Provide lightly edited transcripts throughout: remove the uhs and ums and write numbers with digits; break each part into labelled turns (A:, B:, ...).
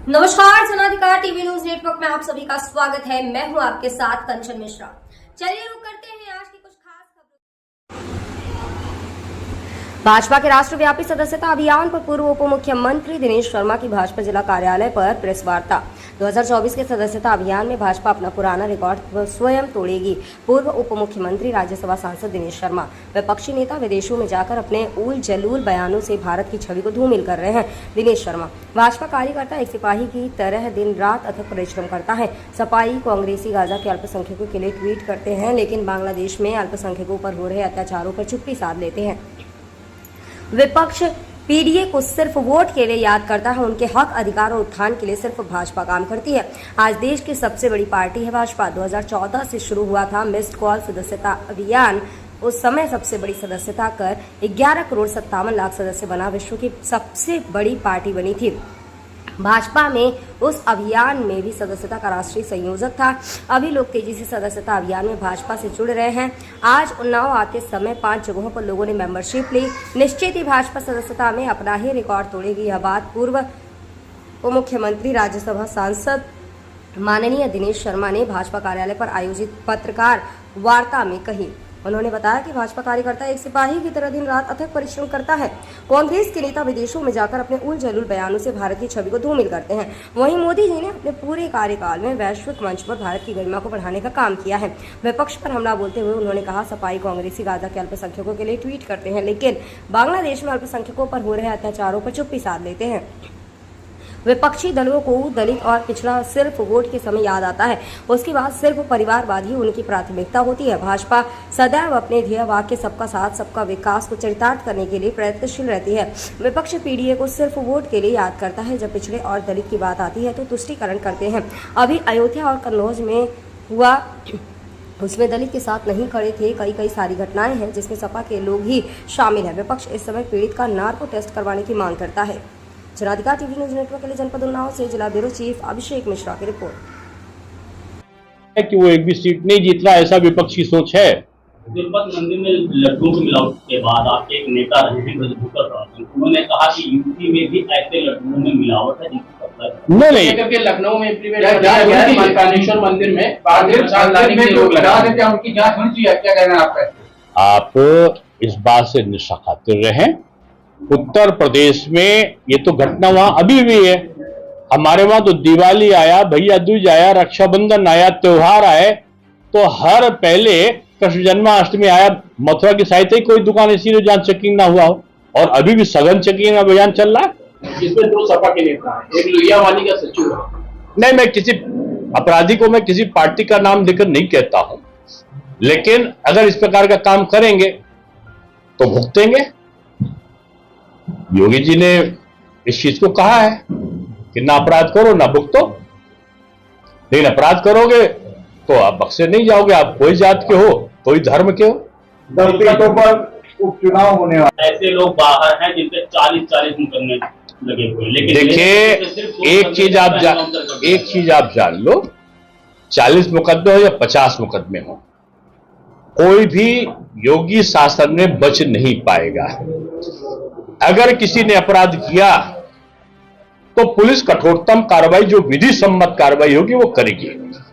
A: नमस्कार, जनाधिकार TV news network में आप सभी का स्वागत है। मैं हूं आपके साथ कंचन मिश्रा। चलिए रुक करते हैं आज की कुछ खास खबरों। भाजपा के राष्ट्रव्यापी सदस्यता अभियान पर पूर्व उप मुख्यमंत्री दिनेश शर्मा की भाजपा जिला कार्यालय पर प्रेस वार्ता। 2024 के सदस्यता अभियान में भाजपा अपना पुराना रिकॉर्ड स्वयं तोड़ेगी। पूर्व उप मुख्यमंत्री राज्यसभा सांसद दिनेश शर्मा विपक्षी नेता विदेशों में जाकर अपने उल जलूल बयानों से भारत की छवि को धूमिल कर रहे हैं। दिनेश शर्मा भाजपा कार्यकर्ता एक सिपाही की तरह दिन रात अथक परिश्रम करता है। सपाई कांग्रेसी गाजा के अल्पसंख्यकों के लिए ट्वीट करते हैं, लेकिन बांग्लादेश में अल्पसंख्यकों पर हो रहे अत्याचारों पर चुप्पी साध लेते हैं। विपक्ष पीडीए को सिर्फ वोट के लिए याद करता है। उनके हक, अधिकार और उत्थान के लिए सिर्फ भाजपा काम करती है। आज देश की सबसे बड़ी पार्टी है भाजपा। 2014 से शुरू हुआ था मिस्ड कॉल सदस्यता अभियान। उस समय सबसे बड़ी सदस्यता कर 11 करोड़ 57 लाख सदस्य बना विश्व की सबसे बड़ी पार्टी बनी थी। भाजपा में उस अभियान में भी सदस्यता का राष्ट्रीय संयोजक था। अभी लोग तेजी से सदस्यता अभियान में भाजपा से जुड़ रहे हैं। आज उन्नाव आते समय 5 जगहों पर लोगों ने मेंबरशिप ली। निश्चित ही भाजपा सदस्यता में अपना ही रिकॉर्ड तोड़ेगी। यह बात पूर्व उप मुख्यमंत्री राज्यसभा सांसद माननीय दिनेश शर्मा ने भाजपा कार्यालय पर आयोजित पत्रकार वार्ता में कही। उन्होंने बताया कि भाजपा कार्यकर्ता एक सिपाही की तरह दिन रात अथक परिश्रम करता है। कांग्रेस के नेता विदेशों में जाकर अपने उल जलूल बयानों से भारत की छवि को धूमिल करते हैं। वहीं मोदी जी ने अपने पूरे कार्यकाल में वैश्विक मंच पर भारत की गरिमा को बढ़ाने का काम किया है। विपक्ष पर हमला बोलते हुए उन्होंने कहा, सपाई कांग्रेसी गाजा के अल्पसंख्यकों के लिए ट्वीट करते हैं, लेकिन बांग्लादेश में अल्पसंख्यकों पर हो रहे अत्याचारों पर चुप्पी साध लेते हैं। विपक्षी दलों को दलित और पिछड़ा सिर्फ वोट के समय याद आता है। उसके बाद सिर्फ परिवारवाद ही उनकी प्राथमिकता होती है। भाजपा सदैव अपने ध्येय वाक्य सबका साथ सबका विकास को चरितार्थ करने के लिए प्रयत्नशील रहती है। विपक्ष पीडीए को सिर्फ वोट के लिए याद करता है। जब पिछड़े और दलित की बात आती है तो तुष्टीकरण करते हैं। अभी अयोध्या और कन्नौज में हुआ, उसमें दलित के साथ नहीं खड़े थे। कई सारी घटनाएं हैं जिसमें सपा के लोग ही शामिल हैं। विपक्ष इस समय पीड़ित का नार्को टेस्ट करवाने की मांग करता है। जनाधिकार टीवी न्यूज नेटवर्क के लिए जनपद उन्नाव से जिला ब्यूरो चीफ अभिषेक मिश्रा की रिपोर्ट।
B: कि वो एक भी सीट नहीं जीत रहा, ऐसा विपक्ष की सोच है।
C: तिरुपति मंदिर में लड्डुओं की मिलावट के बाद आपके एक नेता रहे हैं ब्रजभूषण रावत, उन्होंने कहा कि यूपी में भी ऐसे लड्डुओं में मिलावट है जिसकी
B: नहीं
C: करके लखनऊ में कानेश्वर मंदिर में उनकी जांच होनी चाहिए। क्या कहना है आपका?
B: आप इस बात से निशा खातिर रहें। उत्तर प्रदेश में ये तो घटना वहां अभी भी है। हमारे वहां तो दिवाली आया, भैया दूज आया, रक्षाबंधन आया, त्योहार आए तो हर पहले कृष्ण जन्माष्टमी आया, मथुरा की साइड ही कोई दुकान ऐसी जहां चेकिंग ना हुआ हो, और अभी भी सघन चेकिंग अभियान चल रहा है।
C: जिसमें 2 सपा के नेता हैं, एक लोहियावाली का सचिव है।
B: नहीं, मैं किसी अपराधी को मैं किसी पार्टी का नाम लेकर नहीं कहता हूं, लेकिन अगर इस प्रकार का काम करेंगे तो भुगतेंगे। योगी जी ने इस चीज को कहा है कि ना अपराध करो ना भुगतो, लेकिन अपराध करोगे तो आप बख्शे नहीं जाओगे। आप कोई जात के हो, कोई धर्म के हो।
D: 10 सीटों पर उपचुनाव होने वाले
C: ऐसे लोग बाहर हैं जिनके 40 मुकदमे लगे हुए। लेकिन
B: देखिए, एक चीज आप जान लो, 40 मुकदमे हो या 50 मुकदमे हो, कोई भी योगी शासन में बच नहीं पाएगा। अगर किसी ने अपराध किया तो पुलिस कठोरतम कार्रवाई, जो विधि सम्मत कार्रवाई होगी वो करेगी।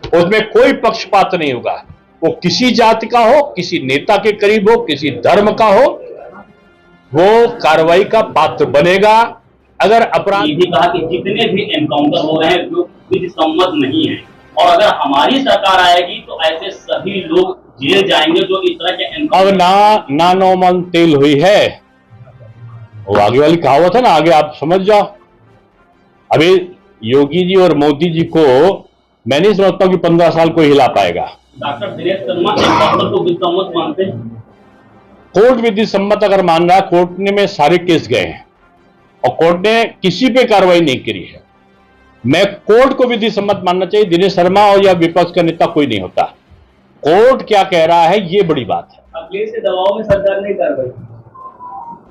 B: उसमें कोई पक्षपात नहीं होगा। वो किसी जाति का हो, किसी नेता के करीब हो, किसी धर्म का हो, वो कार्रवाई का पात्र बनेगा। अगर अपराध
C: ये भी कहा कि जितने भी एनकाउंटर हो रहे हैं जो विधि सम्मत नहीं है, और अगर हमारी सरकार आएगी तो ऐसे सभी लोग जेल जाएंगे जो इस तरह के
B: अब ना नौमन तेल हुई है, वो आगे वाली कहावत है ना, आगे आप समझ जाओ। अभी योगी जी और मोदी जी को मैं नहीं समझता कि 15 साल कोई हिला पाएगा।
C: डॉक्टर दिनेश शर्मा एनकाउंटर को विधि सम्मत मानते हैं।
B: कोर्ट विधि सम्मत अगर मान रहा है, कोर्ट ने में सारे केस गए हैं और कोर्ट ने किसी पे कार्रवाई नहीं करी है। मैं कोर्ट को विधि सम्मत मानना चाहिए। दिनेश शर्मा और या विपक्ष का नेता कोई नहीं होता। कोर्ट क्या कह रहा है ये बड़ी बात है।
C: अखिलेश के दबाव में सरकार नहीं कार्रवाई।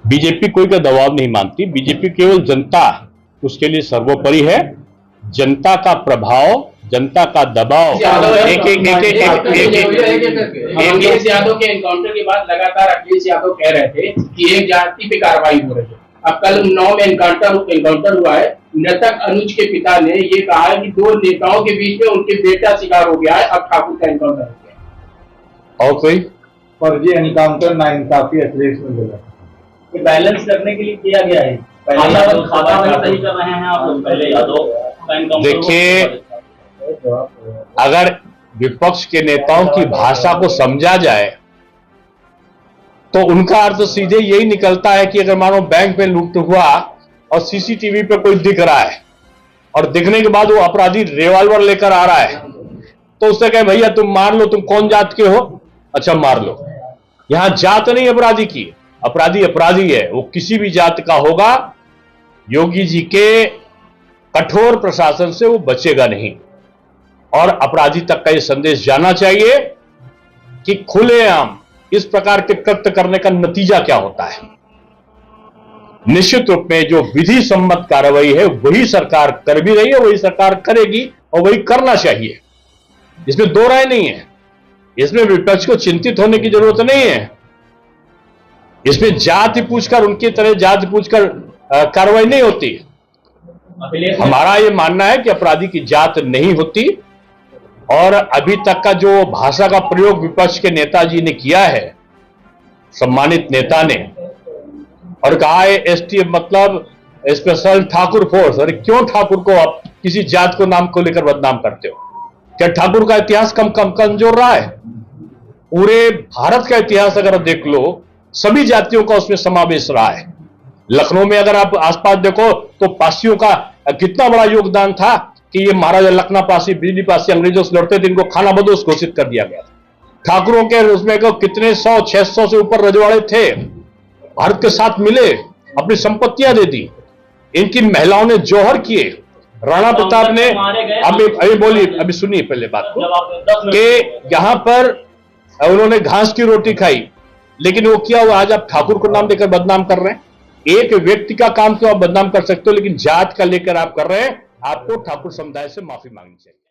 B: बीजेपी कोई का दबाव नहीं मानती। बीजेपी केवल जनता उसके लिए सर्वोपरि है। जनता का प्रभाव, जनता का दबाव।
C: अखिलेश यादव के एनकाउंटर के बाद लगातार अखिलेश यादव कह रहे थे कि एक जाति पे कार्रवाई हो रही है। अब कल 9 में एनकाउंटर हुआ है,
E: मृतक अनुज के पिता ने ये कहा है कि दो नेताओं के बीच में उनके बेटा शिकार हो गया है, अब ठाकुर का एनकाउंटर हो गया।
B: और कोई
D: फर्जी एनकाउंटर नाइंसाफी अखिलेश ने बोला।
C: ये बैलेंस करने के लिए किया गया है, खाता नहीं सही कर रहे हैं आप लोग, पहले यादव का एनकाउंटर।
B: देखिए, अगर विपक्ष के नेताओं की भाषा को समझा जाए तो उनका अर्थ सीधे यही निकलता है कि अगर मानो बैंक में लूट हुआ और सीसीटीवी पे कोई दिख रहा है और दिखने के बाद वो अपराधी रिवॉल्वर लेकर आ रहा है तो उससे कहे भैया तुम मार लो, तुम कौन जात के हो, अच्छा मार लो। यहां जात नहीं अपराधी की, अपराधी अपराधी है, वो किसी भी जात का होगा। योगी जी के कठोर प्रशासन से वो बचेगा नहीं और अपराधी तक का ये संदेश जाना चाहिए कि खुलेआम इस प्रकार के कृत्य करने का नतीजा क्या होता है। निश्चित रूप में जो विधि सम्मत कार्रवाई है वही सरकार कर भी रही है, वही सरकार करेगी और वही करना चाहिए, इसमें दो राय नहीं है। इसमें विपक्ष को चिंतित होने की जरूरत नहीं है। इसमें जाति पूछकर, उनकी तरह जाति पूछकर कार्रवाई नहीं होती। हमारा यह मानना है कि अपराधी की जात नहीं होती और अभी तक का जो भाषा का प्रयोग विपक्ष के नेताजी ने किया है, सम्मानित नेता ने, और कहा है एसटीएफ मतलब स्पेशल ठाकुर फोर्स। अरे क्यों ठाकुर को आप किसी जात को नाम को लेकर बदनाम करते हो? क्या ठाकुर का इतिहास कम कमजोर रहा है? पूरे भारत का इतिहास अगर देख लो, सभी जातियों का उसमें समावेश रहा है। लखनऊ में अगर आप आसपास देखो तो पासियों का कितना बड़ा योगदान था कि ये महाराजा लखना पासी, बिजली पासी अंग्रेजों से लड़ते थे, इनको खाना बदोश घोषित कर दिया गया। ठाकुरों के उसमें कितने 100-600 से ऊपर रजवाड़े थे, भारत के साथ मिले, अपनी संपत्तियां दे दी। इनकी महिलाओं ने जौहर किए। राणा प्रताप ने, अभी बोलिए, अभी सुनिए पहले बात को, कि यहां पर उन्होंने घास की रोटी खाई, लेकिन वो क्या हुआ, आज आप ठाकुर को नाम देकर बदनाम कर रहे हैं। एक व्यक्ति का काम तो आप बदनाम कर सकते हो, लेकिन जात का लेकर आप कर रहे हैं। आपको ठाकुर समुदाय से माफी मांगनी चाहिए।